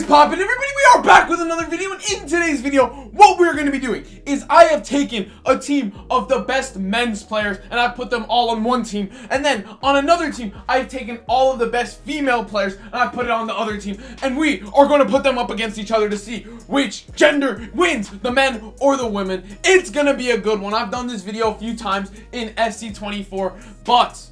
poppin', everybody? We are back with another video, and in today's video, what we're going to be doing is I have taken a team of the best men's players, and I've put them all on one team, and then on another team, I've taken all of the best female players, and I've put it on the other team, and we are going to put them up against each other to see which gender wins, the men or the women. It's going to be a good one. I've done this video a few times in FC25, but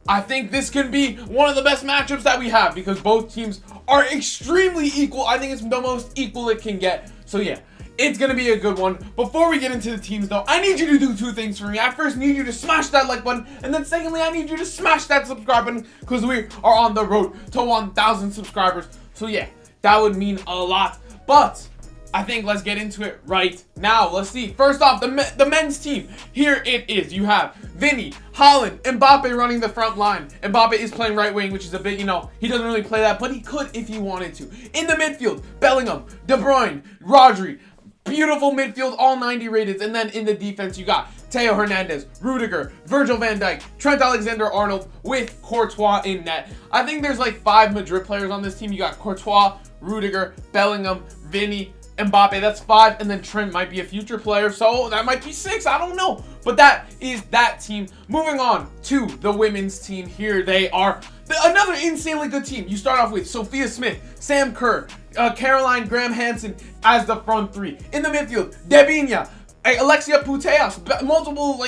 I think this can be one of the best matchups that we have because both teams are extremely equal. I think it's the most equal it can get. So yeah, it's going to be a good one. Before we get into the teams though, I need you to do two things for me. I first need you to smash that like button, and then secondly, I need you to smash that subscribe button because we are on the road to 1,000 subscribers. So yeah, that would mean a lot. But I think let's get into it right now. Let's see. First off, the men's team. Here it is. You have Vinny, Haaland, Mbappe running the front line. Mbappe is playing right wing, which is a bit, he doesn't really play that, but he could if he wanted to. In the midfield, Bellingham, De Bruyne, Rodri. Beautiful midfield, all 90 rated. And then in the defense, you got Theo Hernandez, Rudiger, Virgil van Dijk, Trent Alexander-Arnold with Courtois in net. I think there's like 5 Madrid players on this team. You got Courtois, Rudiger, Bellingham, Vinny, Mbappe, that's 5, and then Trent might be a future player, so that might be 6, I don't know. But that is that team. Moving on to the women's team. Here they are. Another insanely good team. You start off with Sophia Smith, Sam Kerr, Caroline Graham-Hansen as the front 3. In the midfield, Debinha, Alexia Putellas, multiple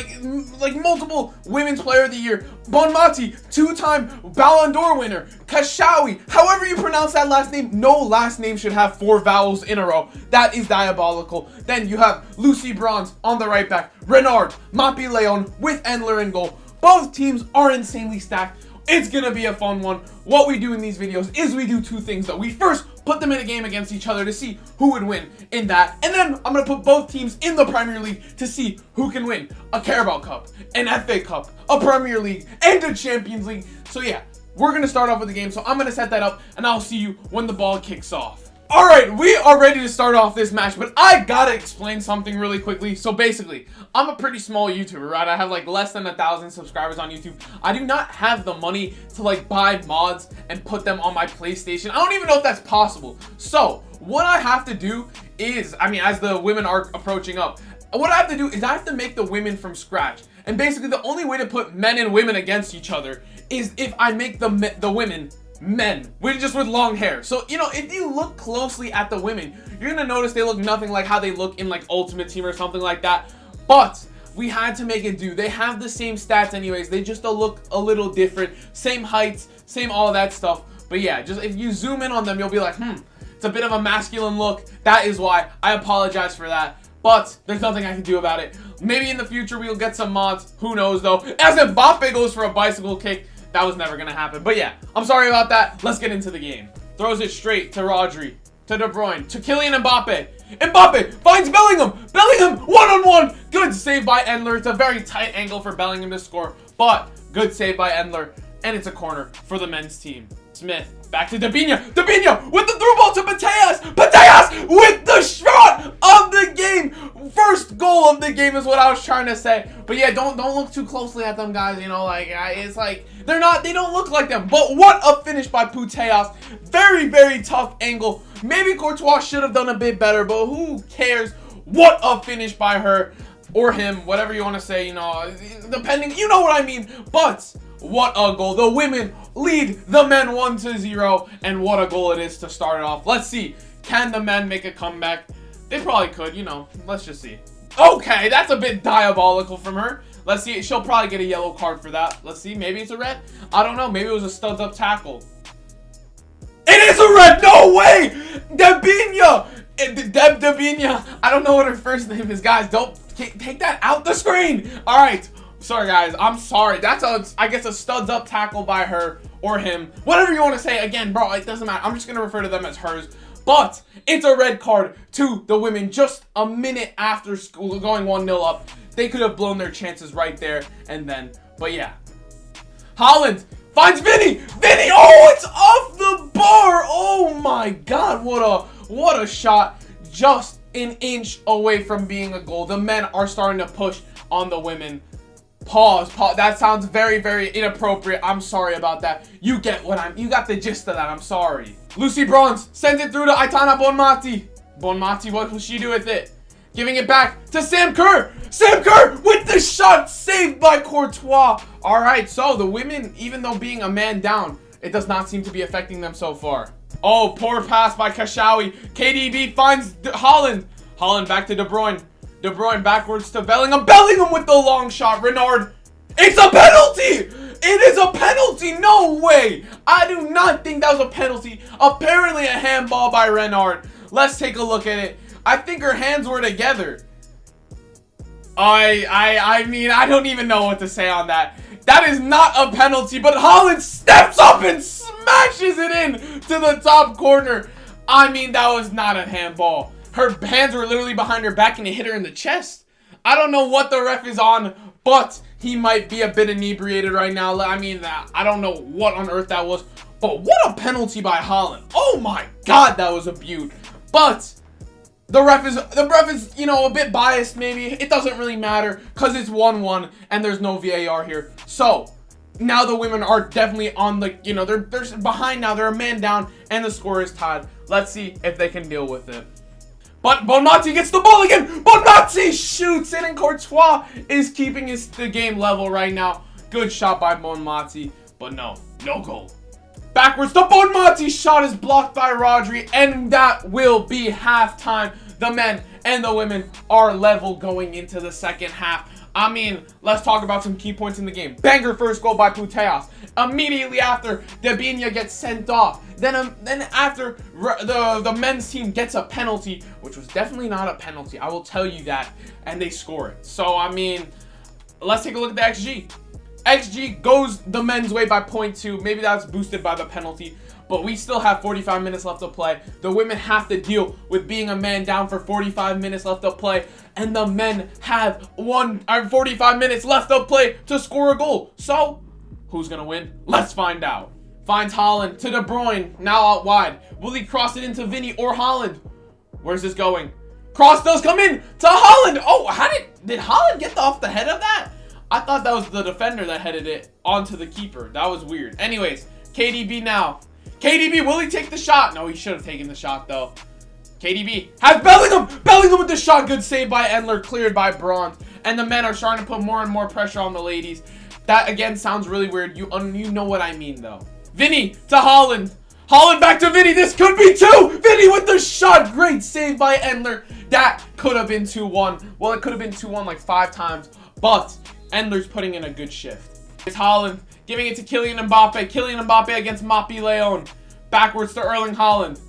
women's player of the year. Bonmati, 2-time Ballon d'Or winner. Kashawi, however you pronounce that last name, no last name should have 4 vowels in a row. That is diabolical. Then you have Lucy Bronze on the right back. Renard, Mapi Leon with Endler in goal. Both teams are insanely stacked. It's gonna be a fun one. What we do in these videos is we do 2 things though. We first put them in a game against each other to see who would win in that. And then I'm going to put both teams in the Premier League to see who can win a Carabao Cup, an FA Cup, a Premier League, and a Champions League. So yeah, we're going to start off with the game. So I'm going to set that up and I'll see you when the ball kicks off. Alright, we are ready to start off this match, but I gotta explain something really quickly. So basically, I'm a pretty small YouTuber, right? I have like less than 1,000 subscribers on YouTube. I do not have the money to like buy mods and put them on my PlayStation. I don't even know if that's possible. So what I have to do is, as the women are approaching up, what I have to do is I have to make the women from scratch. And basically the only way to put men and women against each other is if I make the women men with long hair. So if you look closely at the women, you're gonna notice they look nothing like how they look in like Ultimate Team or something like that. But we had to make it do. They have the same stats anyways, they just look a little different, same heights, same all that stuff. But yeah, just if you zoom in on them, you'll be like, it's a bit of a masculine look. That is why. I apologize for that, but there's nothing I can do about it. Maybe in the future we'll get some mods, who knows though. As Mbappe goes for a bicycle kick, that was never gonna happen. But yeah, I'm sorry about that. Let's get into the game. Throws it straight to Rodri, to De Bruyne, to Kylian Mbappe. Mbappe finds Bellingham. Bellingham, one-on-one. Good save by Endler. It's a very tight angle for Bellingham to score, but good save by Endler. And it's a corner for the men's team. Smith, back to Debinha. Debinha with the through ball to Putellas. Putellas with the shot of the game. First goal of the game is what I was trying to say. But yeah, don't look too closely at them, guys. It's like they don't look like them. But what a finish by Putellas. Very, very tough angle. Maybe Courtois should have done a bit better, but who cares? What a finish by her or him, whatever you want to say, depending, you know what I mean. But what a goal. The women lead the men 1-0, and what a goal it is to start it off. Let's see. Can the men make a comeback? They probably could, let's just see. Okay, that's a bit diabolical from her. Let's see. She'll probably get a yellow card for that. Let's see. Maybe it's a red. I don't know. Maybe it was a studs up tackle. It is a red. No way. Debinha. Debinha. I don't know what her first name is, guys. Don't take that out the screen. All right. Sorry, guys. I'm sorry. That's I guess a studs up tackle by her or him. Whatever you want to say. Again, bro, it doesn't matter. I'm just going to refer to them as hers. But it's a red card to the women just a minute after school going 1-0 up. They could have blown their chances right there and then. But yeah. Haaland finds Vinny. Vinny. Oh, it's off the bar. Oh my God. What a shot. Just an inch away from being a goal. The men are starting to push on the women. Pause. That sounds very, very inappropriate. I'm sorry about that. You got the gist of that. I'm sorry. Lucy Bronze sends it through to Aitana Bonmati. Bonmati, what will she do with it? Giving it back to Sam Kerr. Sam Kerr with the shot saved by Courtois. All right, so the women, even though being a man down, it does not seem to be affecting them so far. Oh, poor pass by Kashawi. KDB finds Holland. Holland back to De Bruyne. De Bruyne backwards to Bellingham. Bellingham with the long shot. Renard. It's a penalty. It is a penalty. No way. I do not think that was a penalty. Apparently a handball by Renard. Let's take a look at it. I think her hands were together. I mean, I don't even know what to say on that. That is not a penalty, but Holland steps up and smashes it in to the top corner. I mean, that was not a handball. Her hands were literally behind her back and it hit her in the chest. I don't know what the ref is on, but he might be a bit inebriated right now. I mean, I don't know what on earth that was, but what a penalty by Holland. Oh my God, that was a beaut. But the ref is, you know, a bit biased maybe. It doesn't really matter because it's 1-1 and there's no VAR here. So now the women are definitely on the, you know, they're behind now. They're a man down and the score is tied. Let's see if they can deal with it. But Bonmati gets the ball again. Bonmati shoots it and Courtois is keeping the game level right now. Good shot by Bonmati, but no goal. Backwards to Bonmati. Shot is blocked by Rodri, and that will be halftime. The men and the women are level going into the second half. I mean, let's talk about some key points in the game. Banger first goal by Puteas. Immediately after, Debinia gets sent off. Then after, the men's team gets a penalty, which was definitely not a penalty. I will tell you that. And they score it. So, I mean, let's take a look at the XG. XG goes the men's way by 0.2. Maybe that's boosted by the penalty. But we still have 45 minutes left to play. The women have to deal with being a man down for 45 minutes left to play. And the men have 45 minutes left to play to score a goal. So, who's going to win? Let's find out. Finds Holland to De Bruyne. Now out wide. Will he cross it into Vinny or Holland? Where's this going? Cross does come in to Holland. Oh, did Holland get off the head of that? I thought that was the defender that headed it onto the keeper. That was weird. Anyways, KDB now. KDB, will he take the shot? No, he should have taken the shot, though. KDB has Bellingham. Bellingham with the shot. Good save by Endler. Cleared by Bronze. And the men are starting to put more and more pressure on the ladies. That, again, sounds really weird. You know what I mean, though. Vinny to Holland. Holland back to Vinny. This could be 2. Vinny with the shot. Great save by Endler. That could have been 2-1. Well, it could have been 2-1 like 5 times. But Endler's putting in a good shift. It's Holland giving it to Kylian Mbappe. Kylian Mbappe against Mapi Leon. Backwards to Erling Haaland.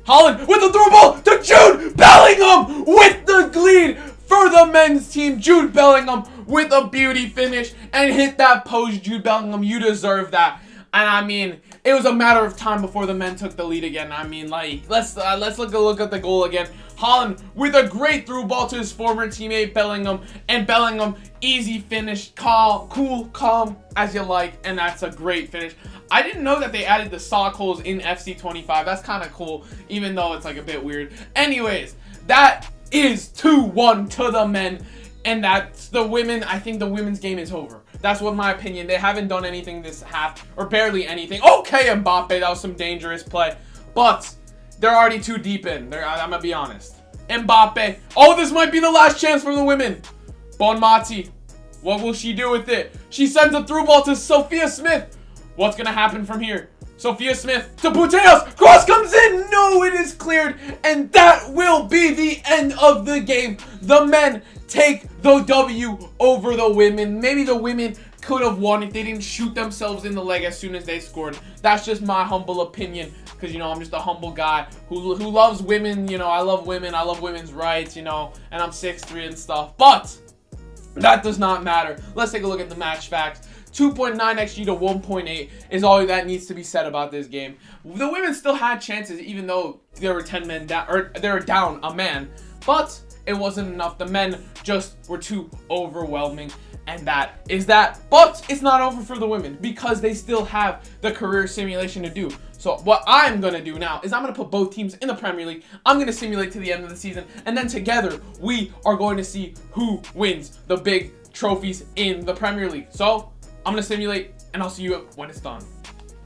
Haaland with the through ball to Jude Bellingham with the lead for the men's team. Jude Bellingham with a beauty finish and hit that post. Jude Bellingham, you deserve that. And I mean, it was a matter of time before the men took the lead again. I mean, like, let's look at the goal again. Haaland with a great through ball to his former teammate Bellingham, and Bellingham easy finish, cool, calm as you like, and that's a great finish. I didn't know that they added the sock holes in FC25. That's kind of cool, even though it's like a bit weird. Anyways, that is 2-1 to the men, and that's the women. I think the women's game is over. That's what my opinion. They haven't done anything this half, or barely anything. Okay, Mbappe, that was some dangerous play, but they're already too deep in. I'm gonna be honest. Mbappe. Oh, this might be the last chance for the women. Bonmati. What will she do with it? She sends a through ball to Sophia Smith. What's gonna happen from here? Sophia Smith to Puteas. Cross comes in. No, it is cleared. And that will be the end of the game. The men take the W over the women. Maybe the women could have won if they didn't shoot themselves in the leg as soon as they scored. That's just my humble opinion, because, you know, I'm just a humble guy who loves women. You know, I love women. I love women's rights, you know, and I'm 6'3" and stuff. But that does not matter. Let's take a look at the match facts. 2.9 XG to 1.8 is all that needs to be said about this game. The women still had chances, even though there were 10 men down, or they were down a man, but it wasn't enough. The men just were too overwhelming, and that is that. But it's not over for the women, because they still have the career simulation to do. So what I'm going to do now is I'm going to put both teams in the Premier League. I'm going to simulate to the end of the season, and then together we are going to see who wins the big trophies in the Premier League. So I'm gonna simulate and I'll see you when it's done.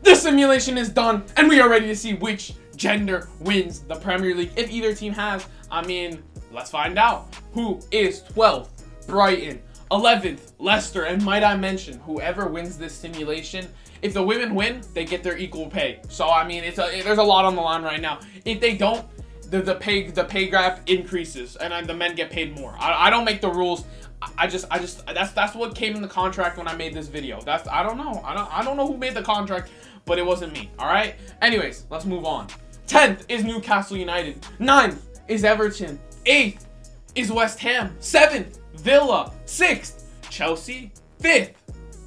The simulation is done and we are ready to see which gender wins the Premier League. If either team has, I mean, let's find out. Who is 12th? Brighton. 11th, Leicester. And might I mention, whoever wins this simulation, if the women win, they get their equal pay. So I mean, there's a lot on the line right now. If they don't, the pay gap increases and the men get paid more. I don't make the rules. I just that's what came in the contract when I made this video. I don't know who made the contract, but it wasn't me. All right. Anyways, let's move on. 10th is Newcastle United. 9th is Everton. 8th is West Ham. 7th, Villa. 6th, Chelsea. 5th,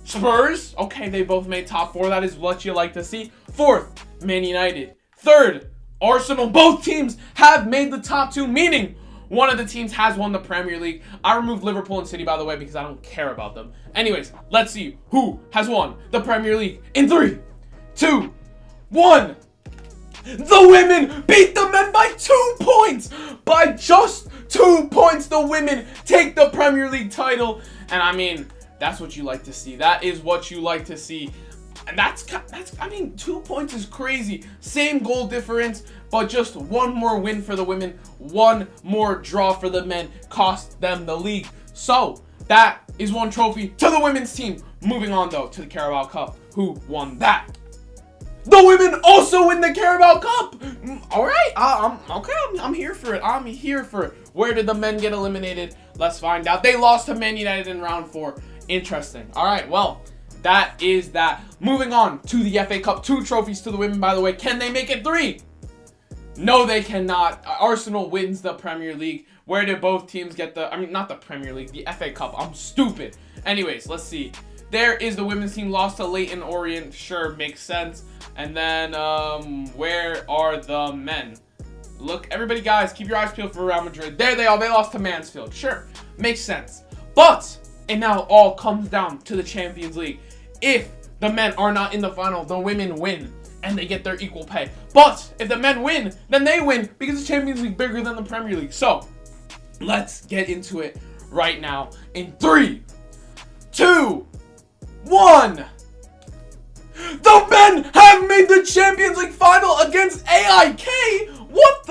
Spurs. Okay, they both made top 4. That is what you like to see. 4th, Man United. 3rd, Arsenal. Both teams have made the top 2, meaning one of the teams has won the Premier League. I removed Liverpool and City, by the way, because I don't care about them. Anyways, let's see who has won the Premier League in 3, 2, 1. The women beat the men by 2 points. By just 2 points, the women take the Premier League title. And I mean, that's what you like to see. That is what you like to see. And that's I mean, 2 points is crazy. Same goal difference, but just one more win for the women, one more draw for the men cost them the league. So that is one trophy to the women's team. Moving on though to the Carabao Cup. Who won that? The women also win the Carabao Cup. All right, I'm here for it. I'm here for it. Where did the men get eliminated? Let's find out. They lost to Man United in round 4. Interesting. All right, well, that is that. Moving on to the FA Cup. 2 trophies to the women, by the way. Can they make it 3? No, they cannot. Arsenal wins the Premier League. Where did both teams get the... I mean, not the Premier League, the FA Cup. I'm stupid. Anyways, let's see. There is the women's team, lost to Leyton Orient. Sure, makes sense. And then, where are the men? Look, everybody, guys, keep your eyes peeled for Real Madrid. There they are. They lost to Mansfield. Sure, makes sense. But it now all comes down to the Champions League. If the men are not in the final, the women win, and they get their equal pay. But if the men win, then they win, because the Champions League is bigger than the Premier League. So, let's get into it right now in 3, 2, 1. The men have made the Champions League final against AIK. What?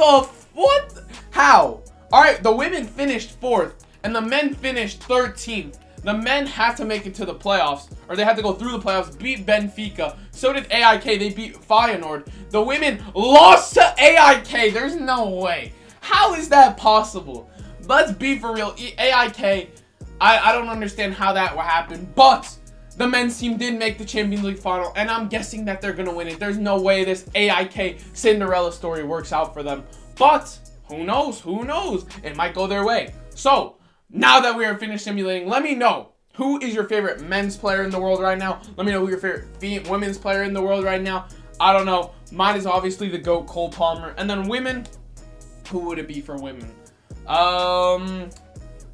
How? All right, the women finished 4th and the men finished 13th. The men had to make it to the playoffs, or they had to go through the playoffs, beat Benfica. So did AIK. They beat Feyenoord. The women lost to AIK. There's no way. How is that possible? Let's be for real. AIK, I don't understand how that would happen, but the men's team did make the Champions League final, and I'm guessing that they're going to win it. There's no way this AIK Cinderella story works out for them. But who knows? Who knows? It might go their way. So, now that we are finished simulating, let me know, who is your favorite men's player in the world right now? Let me know who your favorite women's player in the world right now. I don't know. Mine is obviously the GOAT, Cole Palmer. And then women, who would it be for women?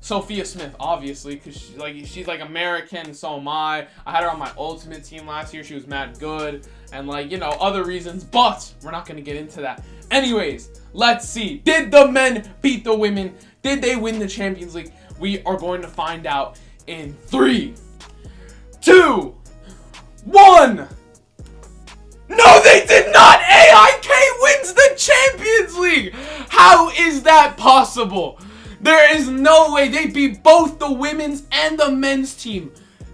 Sophia Smith, obviously, because she's like American, so am I. I had her on my ultimate team last year. She was mad good, and other reasons, but we're not going to get into that. Anyways, let's see. Did the men beat the women? Did they win the Champions League? We are going to find out in 3, 2, 1. No, they did not! AIK wins the Champions League! How is that possible? There is no way. They beat both the women's and the men's team.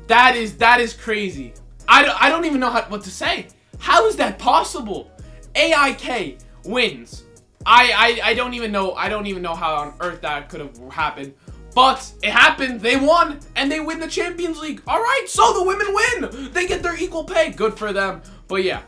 That is crazy. I don't even know what to say. How is that possible? AIK wins. I don't even know how on earth that could have happened. But it happened. They won and they win the Champions League. All right, so the women win. They get their equal pay. Good for them. But yeah,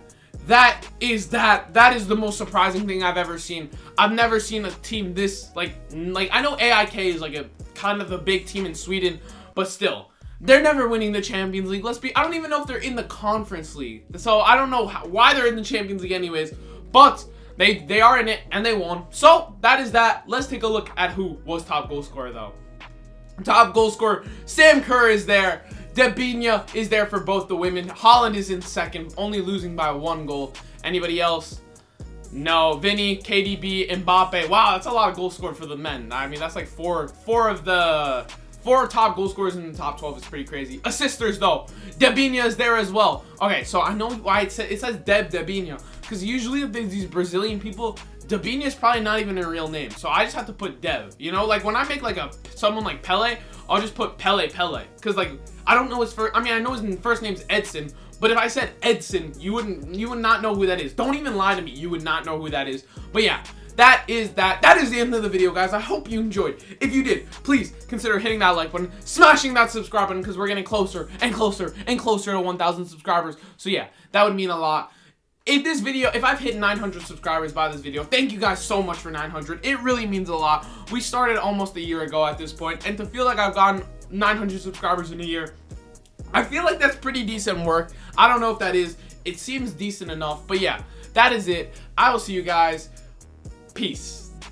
that is the most surprising thing I've ever seen. I've never seen a team this like I know AIK is like a kind of a big team in Sweden, but still, they're never winning the Champions League. I don't even know if they're in the Conference League. So I don't know why they're in the Champions League anyways, but they are in it and they won. So that is that. Let's take a look at who was top goal scorer though. Top goal scorer, Sam Kerr is there. Debinha is there for both the women. Holland is in second, only losing by 1 goal. Anybody else? No. Vinny, KDB, Mbappe. Wow, that's a lot of goals scored for the men. I mean, that's like four of the 4 top goal scorers in the top 12 is pretty crazy. Assisters though, Debinha is there as well. Okay, so I know why it says Debinha, because usually if there's these Brazilian people, Debinha is probably not even a real name. So I just have to put Dev. You know, like when I make like someone like Pele, I'll just put Pele, because like I don't know his first. I mean, I know his first name's Edson, but if I said Edson, you would not know who that is. Don't even lie to me. You would not know who that is. But yeah. That is the end of the video, guys. I hope you enjoyed. If you did, please consider hitting that like button, smashing that subscribe button, because we're getting closer and closer and closer to 1,000 subscribers. So yeah, that would mean a lot. If I've hit 900 subscribers by this video, thank you guys so much for 900. It really means a lot. We started almost a year ago at this point, and to feel like I've gotten 900 subscribers in a year, I feel like that's pretty decent work. I don't know if that is. It seems decent enough, but yeah, that is it. I will see you guys. Peace.